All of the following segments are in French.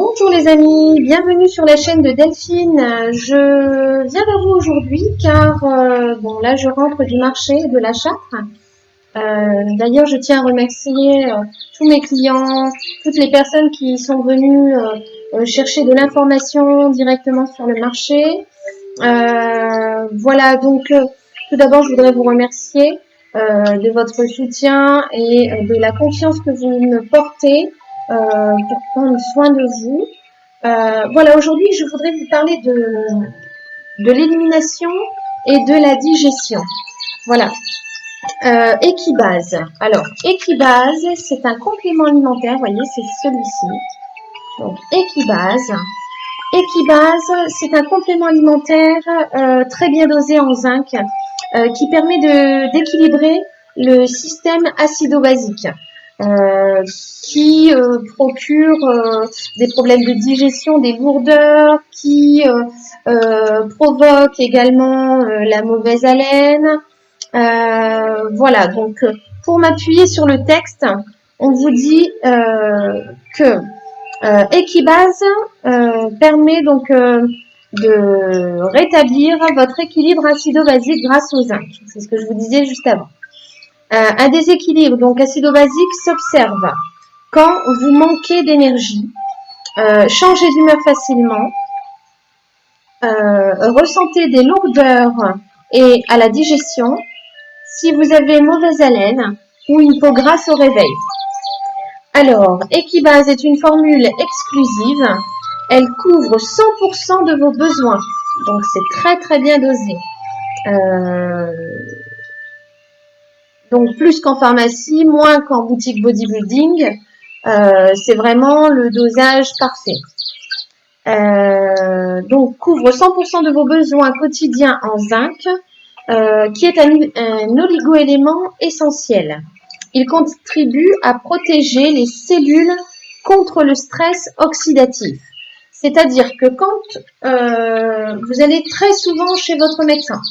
Bonjour les amis, bienvenue sur la chaîne de Delphine. Je viens vers vous aujourd'hui car bon là je rentre du marché de la Châtre. D'ailleurs je tiens à remercier tous mes clients, toutes les personnes qui sont venues chercher de l'information directement sur le marché. Voilà donc tout d'abord je voudrais vous remercier de votre soutien et de la confiance que vous me portez pour prendre soin de vous. Voilà, aujourd'hui, je voudrais vous parler de l'élimination et de la digestion. Voilà. Equibase. Alors, Equibase, c'est un complément alimentaire. Vous voyez, c'est celui-ci. Donc, Equibase. Equibase, c'est un complément alimentaire très bien dosé en zinc qui permet d'équilibrer le système acido-basique. Qui procure des problèmes de digestion, des lourdeurs, qui provoque également la mauvaise haleine. Voilà, donc pour m'appuyer sur le texte, on vous dit que Equibase permet donc de rétablir votre équilibre acido-basique grâce au zinc. C'est ce que je vous disais juste avant. Un déséquilibre donc acido-basique s'observe quand vous manquez d'énergie, changez d'humeur facilement, ressentez des lourdeurs et à la digestion, si vous avez mauvaise haleine ou une peau grasse au réveil. Alors, Equibase est une formule exclusive, elle couvre 100% de vos besoins, donc c'est très très bien dosé. Donc plus qu'en pharmacie, moins qu'en boutique bodybuilding, c'est vraiment le dosage parfait. Donc couvre 100% de vos besoins quotidiens en zinc, qui est un oligo-élément essentiel. Il contribue à protéger les cellules contre le stress oxydatif. C'est-à-dire que quand vous allez très souvent chez votre médecin,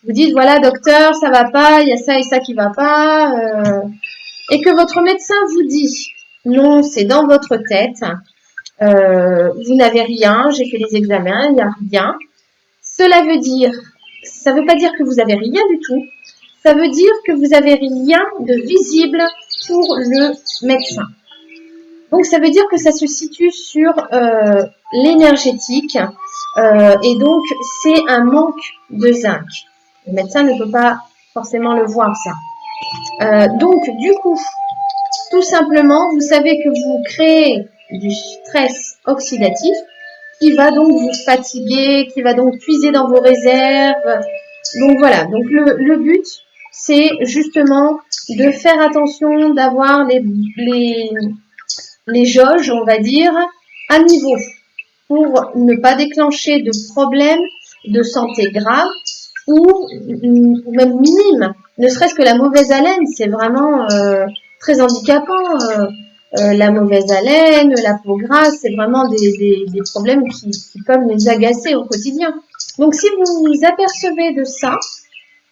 vous dites, voilà, docteur, ça va pas, il y a ça et ça qui va pas, et que votre médecin vous dit, non, c'est dans votre tête, vous n'avez rien, j'ai fait les examens, il n'y a rien. Cela veut dire, ça ne veut pas dire que vous avez rien du tout, ça veut dire que vous n'avez rien de visible pour le médecin. Donc, ça veut dire que ça se situe sur l'énergétique, et donc, c'est un manque de zinc. Le médecin ne peut pas forcément le voir, ça. Donc, du coup, tout simplement, vous savez que vous créez du stress oxydatif qui va donc vous fatiguer, qui va donc puiser dans vos réserves. Donc, voilà. Donc, le but, c'est justement de faire attention, d'avoir les jauges, on va dire, à niveau pour ne pas déclencher de problèmes de santé graves ou même minimes. Ne serait-ce que la mauvaise haleine, c'est vraiment très handicapant. La mauvaise haleine, la peau grasse, c'est vraiment des problèmes qui peuvent nous agacer au quotidien. Donc, si vous vous apercevez de ça,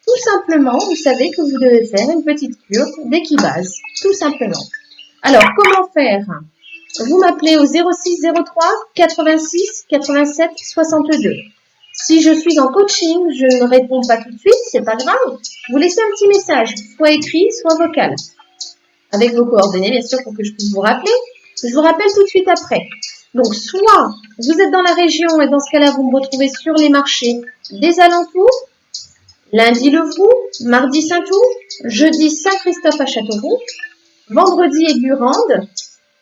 tout simplement, vous savez que vous devez faire une petite cure d'Equibase, tout simplement. Alors, comment faire? Vous m'appelez au 06 03 86 87 62. Si je suis en coaching, je ne réponds pas tout de suite, c'est pas grave. Vous laissez un petit message, soit écrit, soit vocal. Avec vos coordonnées, bien sûr, pour que je puisse vous rappeler. Je vous rappelle tout de suite après. Donc, soit vous êtes dans la région et dans ce cas-là, vous me retrouvez sur les marchés des alentours. Lundi le Vroux, mardi Saint-Ours, jeudi Saint-Christophe à Châteauroux, vendredi Aigurande,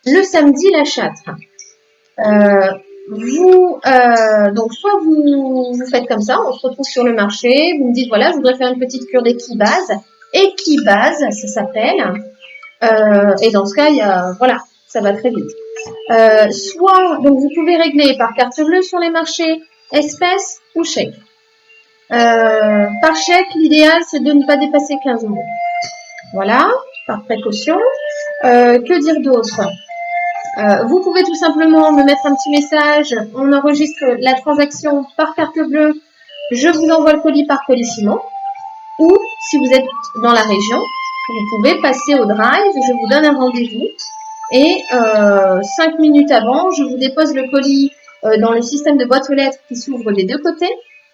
le samedi la Châtre. Donc soit vous faites comme ça, on se retrouve sur le marché, vous me dites voilà, je voudrais faire une petite cure d'Equibase. Equibase, ça s'appelle. Et dans ce cas, voilà, ça va très vite. Soit, donc vous pouvez régler par carte bleue sur les marchés, espèces ou chèque. Par chèque, l'idéal c'est de ne pas dépasser 15 euros. Voilà, par précaution. Que dire d'autre? Vous pouvez tout simplement me mettre un petit message, on enregistre la transaction par carte bleue, je vous envoie le colis par Colissimo, ou si vous êtes dans la région, vous pouvez passer au drive, je vous donne un rendez-vous Et 5 minutes avant, je vous dépose le colis dans le système de boîte aux lettres qui s'ouvre des deux côtés.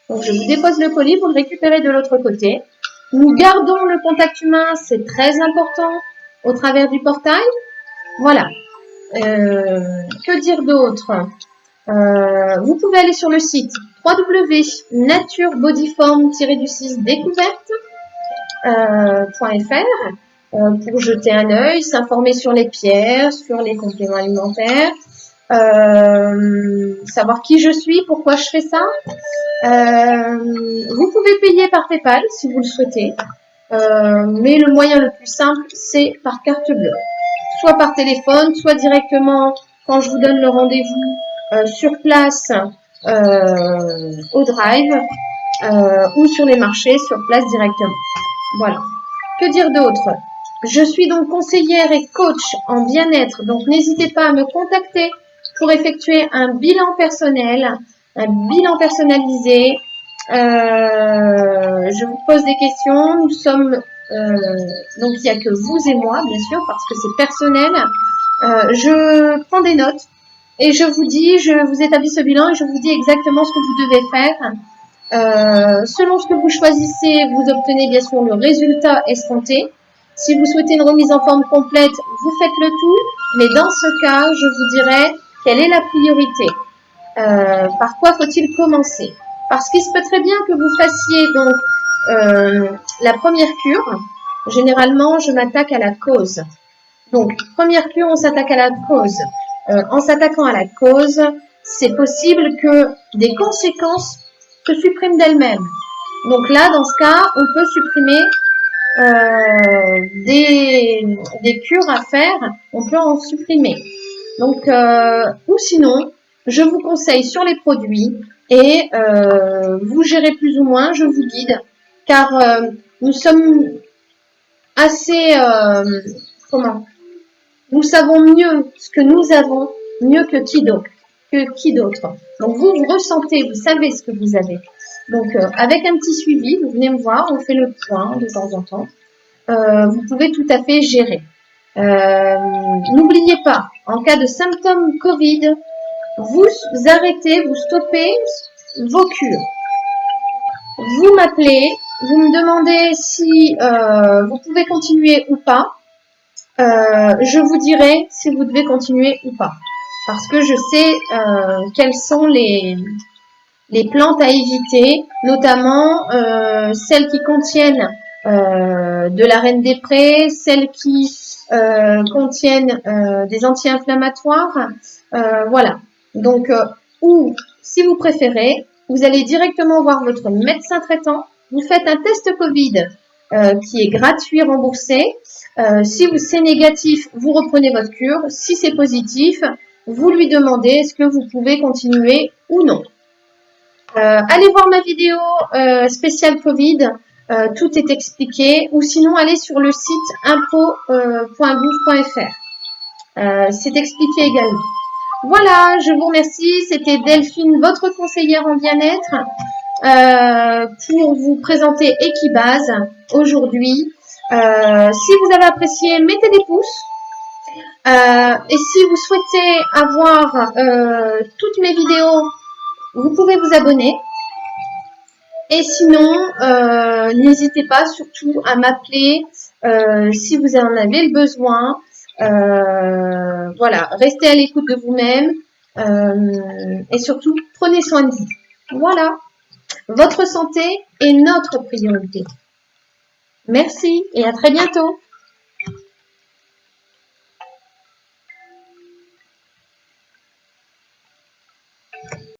Donc, je vous dépose le colis, vous le récupérez de l'autre côté. Nous gardons le contact humain, c'est très important, au travers du portail. Voilà. Que dire d'autre? Vous pouvez aller sur le site www.naturebodyform-découverte.fr pour jeter un œil, s'informer sur les pierres, sur les compléments alimentaires, savoir qui je suis, pourquoi je fais ça. Vous pouvez payer par PayPal si vous le souhaitez, mais le moyen le plus simple, c'est par carte bleue. Soit par téléphone, soit directement quand je vous donne le rendez-vous sur place au drive ou sur les marchés sur place directement. Voilà. Que dire d'autre? Je suis donc conseillère et coach en bien-être, donc n'hésitez pas à me contacter pour effectuer un bilan personnel, un bilan personnalisé. Je vous pose des questions. Nous sommes donc il n'y a que vous et moi, bien sûr, parce que c'est personnel. Je prends des notes et je vous dis, je vous établis ce bilan et je vous dis exactement ce que vous devez faire. Selon ce que vous choisissez, vous obtenez bien sûr le résultat escompté. Si vous souhaitez une remise en forme complète, vous faites le tout. Mais dans ce cas, je vous dirai quelle est la priorité. Par quoi faut-il commencer? Parce qu'il se peut très bien que vous fassiez donc la première cure. Généralement, je m'attaque à la cause. Donc, première cure, on s'attaque à la cause. En s'attaquant à la cause, c'est possible que des conséquences se suppriment d'elles-mêmes. Donc là, dans ce cas, on peut supprimer des cures à faire, on peut en supprimer. Donc, ou sinon, je vous conseille sur les produits et vous gérez plus ou moins, je vous guide, car nous sommes assez, nous savons mieux ce que nous avons, mieux que qui d'autre. Donc, vous ressentez, vous savez ce que vous avez. Donc, avec un petit suivi, vous venez me voir, on fait le point de temps en temps. Vous pouvez tout à fait gérer. N'oubliez pas, en cas de symptômes Covid, vous arrêtez, vous stoppez vos cures. Vous m'appelez, vous me demandez si vous pouvez continuer ou pas. Je vous dirai si vous devez continuer ou pas. Parce que je sais quelles sont les plantes à éviter, notamment celles qui contiennent de la reine des prés, celles qui contiennent des anti-inflammatoires. Voilà. Donc, ou si vous préférez, vous allez directement voir votre médecin traitant. Vous faites un test Covid qui est gratuit, remboursé. Si c'est négatif, vous reprenez votre cure. Si c'est positif, vous lui demandez est-ce que vous pouvez continuer ou non. Allez voir ma vidéo spéciale Covid, tout est expliqué, ou sinon allez sur le site impro.gouv.fr. C'est expliqué également. Voilà, je vous remercie. C'était Delphine, votre conseillère en bien-être, pour vous présenter Equibase aujourd'hui. Si vous avez apprécié, mettez des pouces. Et si vous souhaitez avoir toutes mes vidéos, vous pouvez vous abonner. Et sinon, n'hésitez pas surtout à m'appeler si vous en avez le besoin. Voilà, restez à l'écoute de vous-même et surtout, prenez soin de vous. Voilà, votre santé est notre priorité. Merci et à très bientôt.